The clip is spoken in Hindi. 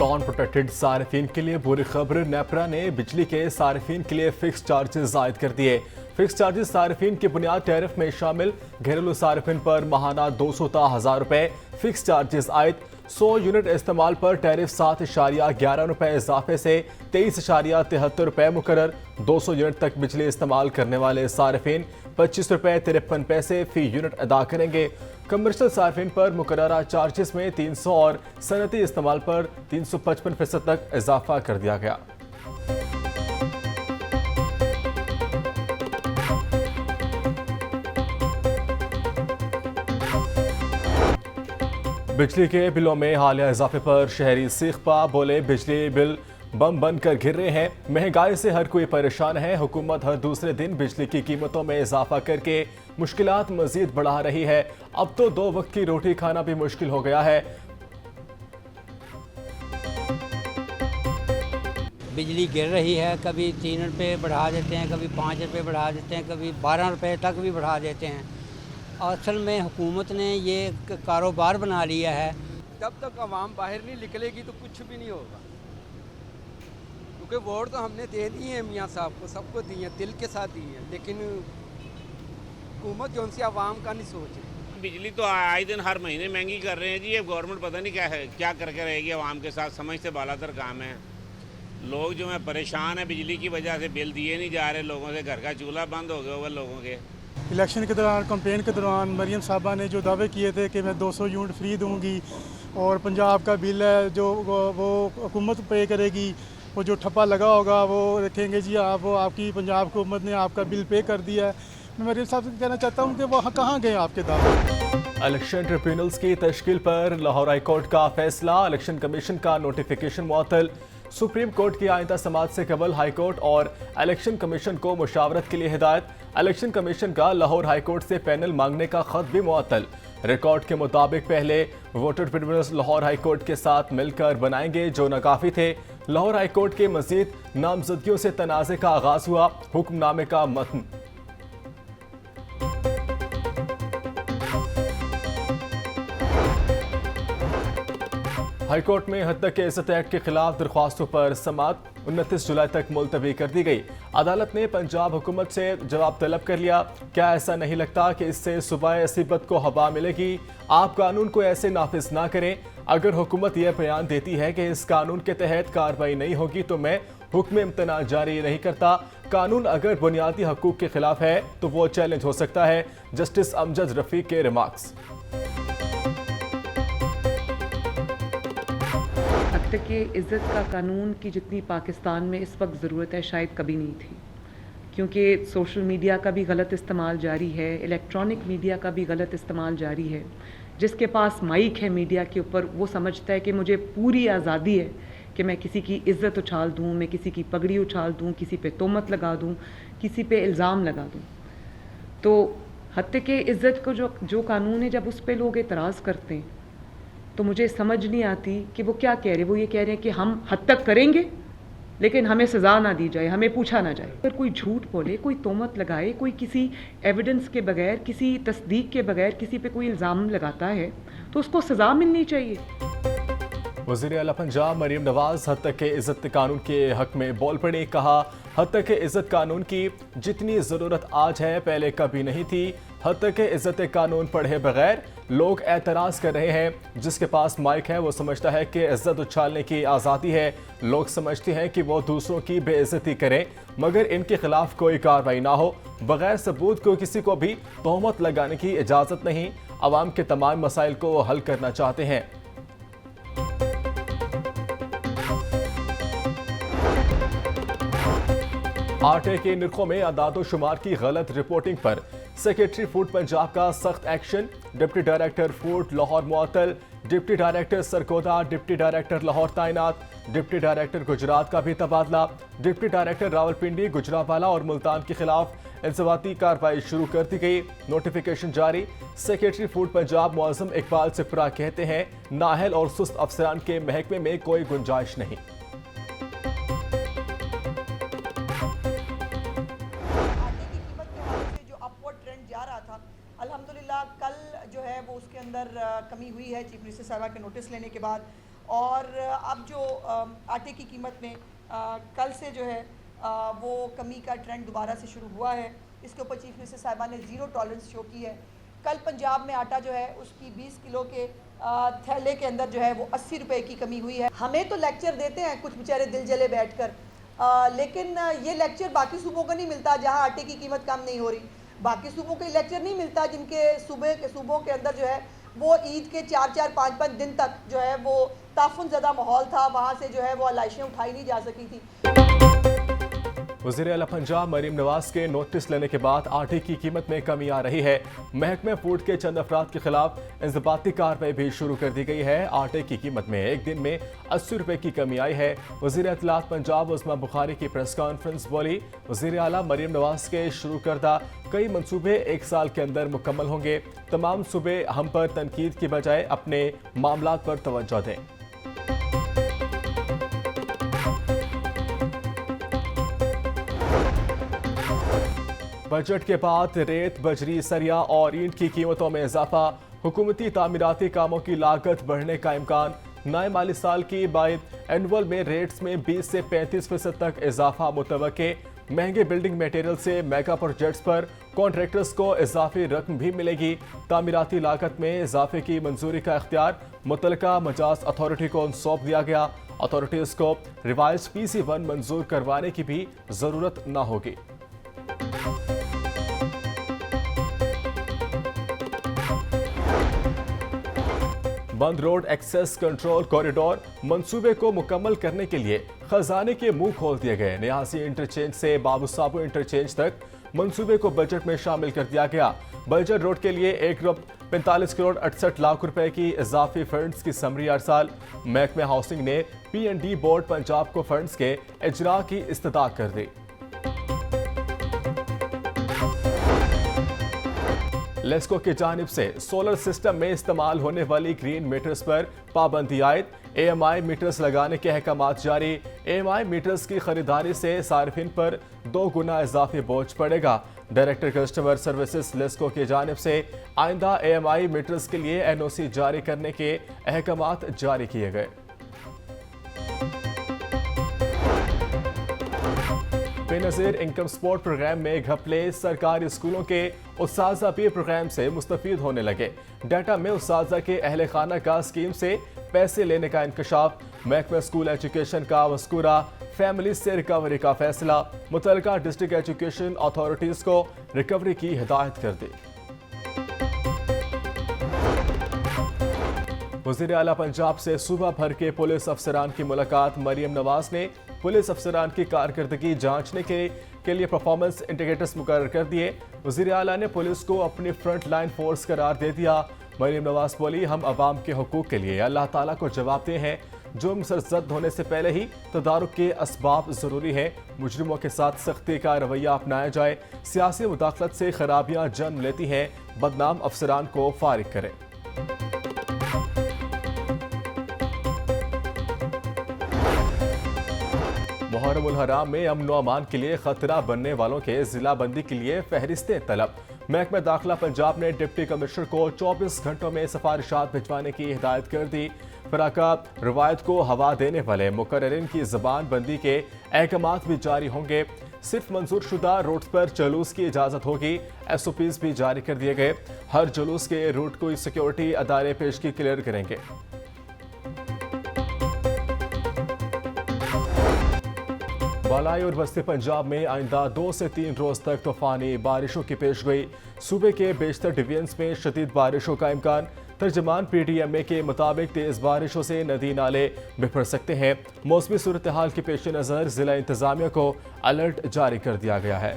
नॉन प्रोटेक्टेड सार्फिन के लिए बुरी खबर। नेपरा ने बिजली के सार्फिन के लिए फिक्स चार्जेस आयद कर दिए। फिक्स चार्जेस सार्फिन की बुनियाद टैरिफ में शामिल। घरेलू सार्फिन पर माहाना 200 ता 1000 रुपए फिक्स चार्जेस आयद। 100 यूनिट इस्तेमाल पर टैरिफ 7.11 रुपए इजाफे से 23.73 रुपए मुकर्रर। 200 यूनिट तक बिजली इस्तेमाल करने वाले सार्फिन 25 रुपए 53 पैसे फी यूनिट अदा करेंगे। कमर्शियल सार्फिन पर मुकर्ररा चार्जेस में 300 और सनती इस्तेमाल पर 355% तक इजाफा कर दिया गया। बिजली के बिलों में हालिया इजाफे पर शहरी सीखपा बोले, बिजली बिल बम बन कर गिर रहे हैं। महंगाई से हर कोई परेशान है। हुकूमत हर दूसरे दिन बिजली की कीमतों में इजाफा करके मुश्किलात मजीद बढ़ा रही है। अब तो 2 वक्त की रोटी खाना भी मुश्किल हो गया है। बिजली गिर रही है, कभी 3 रुपये बढ़ा देते हैं, कभी 5 रुपये बढ़ा देते हैं, कभी 12 रुपये तक भी बढ़ा देते हैं। असल में हुकूमत ने ये कारोबार बना लिया है। जब तक आवाम बाहर नहीं निकलेगी तो कुछ भी नहीं होगा, क्योंकि वोट तो हमने दे दी है मियाँ साहब को, सबको दी है, दिल के साथ दी है, लेकिन हुकूमत जो उनसे आवाम का नहीं सोच रही। बिजली तो आए दिन हर महीने महंगी कर रहे हैं जी। ये गवर्नमेंट पता नहीं क्या है, क्या करके रहेगी आवाम के साथ, समझ से बालातर काम है। लोग जो है परेशान है बिजली की वजह से, बिल दिए नहीं जा रहे लोगों से, घर का चूल्हा बंद हो गया हुआ लोगों के। इलेक्शन के दौरान कैंपेन के दौरान मरियम साहबा ने जो दावे किए थे कि मैं 200 यूनिट फ्री दूंगी और पंजाब का बिल है जो वो हुकूमत पे करेगी, वो जो ठप्पा लगा होगा वो रखेंगे जी आप, वो आपकी पंजाब हुकूमत ने आपका बिल पे कर दिया है। मैं मरियम साहब से कहना चाहता हूँ कि वो कहाँ गए आपके दावे। इलेक्शन ट्रिब्यूनल्स की तश्कील पर लाहौर हाई कोर्ट का फैसला। इलेक्शन कमीशन का नोटिफिकेशन मुअत्तल। सुप्रीम कोर्ट की आइंदा समाअत से कबल हाई कोर्ट और इलेक्शन कमीशन को मुशावरत के लिए हिदायत। इलेक्शन कमीशन का लाहौर हाई कोर्ट से पैनल मांगने का खत भी मुअत्तल। रिकॉर्ड के मुताबिक पहले voter tribunals Lahore high court के साथ मिलकर बनाएंगे जो नाकाफी थे। लाहौर हाई कोर्ट के मजीद नामजदगियों से तनाज़े का आगाज हुआ। हुक्मनामे का मतन। हाईकोर्ट में हद तक के इज्जत एक्ट के खिलाफ दरख्वास्तों पर समाअत 29 जुलाई तक मुलतवी कर दी गई। अदालत ने पंजाब हुकूमत से जवाब तलब कर लिया। क्या ऐसा नहीं लगता कि इससे सुबह असीबत को हवा मिलेगी? आप कानून को ऐसे नाफिज ना करें। अगर हुकूमत यह बयान देती है कि इस कानून के तहत कार्रवाई नहीं होगी तो मैं हुक्म इम्तना जारी नहीं करता। कानून अगर बुनियादी हकूक के खिलाफ है तो वो चैलेंज हो सकता है। जस्टिस अमजद रफीक के रिमार्क्स। हद तक के इज़्ज़त का कानून की जितनी पाकिस्तान में इस वक्त ज़रूरत है शायद कभी नहीं थी, क्योंकि सोशल मीडिया का भी गलत इस्तेमाल जारी है, इलेक्ट्रॉनिक मीडिया का भी गलत इस्तेमाल जारी है। जिसके पास माइक है मीडिया के ऊपर वो समझता है कि मुझे पूरी आज़ादी है कि मैं किसी की इज़्ज़त उछाल दूँ, मैं किसी की पगड़ी उछाल दूँ, किसी पे तोहमत लगा दूँ, किसी पे इल्ज़ाम लगा दूँ। तो हद तक के इज़्ज़त को जो कानून है, जब उस पर लोग एतराज़ करते हैं तो मुझे समझ नहीं आती कि वो क्या कह रहे हैं। वो ये कह रहे हैं कि हम हद तक करेंगे लेकिन हमें सज़ा ना दी जाए, हमें पूछा ना जाए। अगर कोई झूठ बोले, कोई तोहमत लगाए, कोई किसी एविडेंस के बगैर, किसी तस्दीक के बगैर किसी पे कोई इल्ज़ाम लगाता है तो उसको सज़ा मिलनी चाहिए। वज़ीर आला पंजाब मरीम नवाज हद तक के इज़्ज़त कानून के हक में बोल पड़े। कहा, हद तक के इज़्ज़त कानून की जितनी ज़रूरत आज है पहले कभी नहीं थी। हद तक के इज़्ज़त कानून पढ़े बगैर लोग एतराज़ कर रहे हैं। जिसके पास माइक है वो समझता है कि इज़्ज़त उछालने की आज़ादी है। लोग समझते हैं कि वो दूसरों की बेइज्जती करें, मगर इनके खिलाफ कोई कार्रवाई ना हो। बगैर सबूत को किसी को भी तोहमत लगाने की इजाज़त नहीं। अवाम के तमाम मसाइल को हल करना चाहते हैं। आटे के निर्खों में अदाद-ओ-शुमार की गलत रिपोर्टिंग पर सेक्रेटरी फूड पंजाब का सख्त action. Deputy director food Lahore मुअत्तल। Deputy director Sargodha, deputy director Lahore तैनात। डिप्टी डायरेक्टर गुजरात का भी तबादला। डिप्टी डायरेक्टर रावलपिंडी, गुजरावाला और मुल्तान के खिलाफ इंजबाती कार्रवाई शुरू कर दी गई। नोटिफिकेशन जारी। सेक्रेटरी फूड पंजाब मुअज़्ज़म इकबाल सिपरा कहते हैं, नाअहल और सुस्त अफसरान के महकमे में कोई गुंजाइश नहीं। अल्हम्दुलिल्लाह कल जो है वो उसके अंदर कमी हुई है चीफ मिनिस्टर साहबा के नोटिस लेने के बाद। और अब जो आटे की कीमत में कल से जो है वो कमी का ट्रेंड दोबारा से शुरू हुआ है। इसके ऊपर चीफ मिनिस्टर साहिबा ने ज़ीरो टॉलरेंस शो की है। कल पंजाब में आटा जो है उसकी 20 किलो के थैले के अंदर जो है वो 80 रुपए की कमी हुई है। हमें तो लेक्चर देते हैं कुछ बेचारे दिल जले बैठकर, लेकिन ये लेक्चर बाकी सूबों को नहीं मिलता जहां आटे की कीमत कम नहीं हो रही। बाकी सूबों को लेक्चर नहीं मिलता जिनके सूबों के अंदर जो है वो ईद के 4-4, 5-5 दिन तक जो है वो ताफुन ज़दा माहौल था, वहाँ से जो है वो आलाइशें उठाई नहीं जा सकी थी। वज़ीर आला पंजाब मरीम नवाज के नोटिस लेने के बाद आटे की कीमत में कमी आ रही है। महकमे फूड के चंद अफराद के खिलाफ इंज़बाती कार्रवाई भी शुरू कर दी गई है। आटे की कीमत में एक दिन में 80 रुपए की कमी आई है। वज़ीर इत्तलात पंजाब उस्मा बुखारी की प्रेस कॉन्फ्रेंस बोली, वज़ीर आला मरीम नवाज के शुरू करदा कई मंसूबे 1 साल के अंदर मुकम्मल होंगे। तमाम सूबे हम पर तनकीद की बजाय अपने मामलात पर तवज्जो दें। बजट के बाद रेत, बजरी, सरिया और ईंट की कीमतों में इजाफा। हुकूमती तामीराती कामों की लागत बढ़ने का इम्कान। नए माली साल की बाद एनुअल में रेट्स में 20 से 35% तक इजाफा मुतवक्के। महंगे बिल्डिंग मटेरियल से मेगा प्रोजेक्ट्स पर कॉन्ट्रैक्टर्स को इजाफी रकम भी मिलेगी। तामीराती लागत में इजाफे की मंजूरी का इख्तियार मुतलका मजाज अथॉरिटी को सौंप दिया गया। अथॉरिटीज को रिवाइज PC1 मंजूर करवाने की भी जरूरत न होगी। बंद रोड एक्सेस कंट्रोल कॉरिडोर मंसूबे को मुकम्मल करने के लिए खजाने के मुंह खोल दिए गए। नियासी इंटरचेंज से बाबू साबू इंटरचेंज तक मंसूबे को बजट में शामिल कर दिया गया। बजट रोड के लिए 1 करोड़ 68 लाख रुपए की इजाफी फंड्स की समरी अरसाल। महकमे हाउसिंग ने P&D बोर्ड पंजाब को फंड्स के इजरा की इस्तदा कर दी। लेस्को की जानिब से सोलर सिस्टम में इस्तेमाल होने वाली ग्रीन मीटर्स पर पाबंदी आयद। AMI मीटर्स लगाने के अहकामात जारी। AMI मीटर्स की खरीदारी से सार्फिन पर 2 गुना इजाफी बोझ पड़ेगा। डायरेक्टर कस्टमर सर्विसेज लेस्को की जानिब से आइंदा AMI मीटर्स के लिए NOC जारी करने के अहकामात जारी किए गए। बेनज़ीर इनकम सपोर्ट प्रोग्राम में घपले। सरकारी स्कूलों के उस्ताज़ा भी प्रोग्राम से मुस्तफीद होने लगे। डाटा में उस्ताज़ा के अहले खाना का स्कीम से पैसे लेने का इंकशाफ। महकमा स्कूल एजुकेशन का मज़कूरा फैमिली से रिकवरी का फैसला। मुतलका डिस्ट्रिक्ट एजुकेशन अथॉरिटीज़ को रिकवरी की हिदायत कर दी। वज़ीर आला पंजाब से सूबा भर के पुलिस अफसरान की मुलाकात। मरीम नवाज ने पुलिस अफसरान की कारकर्दगी जांचने के लिए परफॉर्मेंस इंडिकेटर्स मुकर्रर कर दिए। वज़ीर आला ने पुलिस को अपनी फ्रंट लाइन फोर्स करार दे दिया। मरीम नवाज बोली, हम अवाम के हुकूक के लिए अल्लाह ताला को जवाबदेह हैं। जुर्म सरजद होने से पहले ही तदारुक के असबाब ज़रूरी है। मुजरिमों के साथ सख्ती का रवैया अपनाया जाए। सियासी मुदाखलत से खराबियाँ जन्म लेती हैं। बदनाम अफसरान को फारिग करें। मुहर्रम उल हराम में अमन व अमान के लिए खतरा बनने वालों के जिला बंदी के लिए फहरिस्तें तलब। महकमा दाखिला पंजाब ने डिप्टी कमिश्नर को 24 घंटों में सिफारिशात भिजवाने की हिदायत कर दी। फराका रवायत को हवा देने वाले मुकर्ररीन की जबान बंदी के अहकामात भी जारी होंगे। सिर्फ मंजूर शुदा रूट पर जुलूस की इजाज़त होगी। SOPs भी जारी कर दिए गए। हर जुलूस के रूट को सिक्योरिटी अदारे पेशगी क्लियर करेंगे। बालाई और वस्ती पंजाब में आइंदा 2 से 3 रोज तक तूफानी बारिशों की पेशगोई। सूबे के बेशतर डिवीजन्स में शदीद बारिशों का इम्कान। तर्जमान PDMA के मुताबिक तेज बारिशों से नदी नाले बिफर सकते हैं। मौसमी सूरत हाल के पेश नज़र जिला इंतजामिया को अलर्ट जारी कर दिया गया है।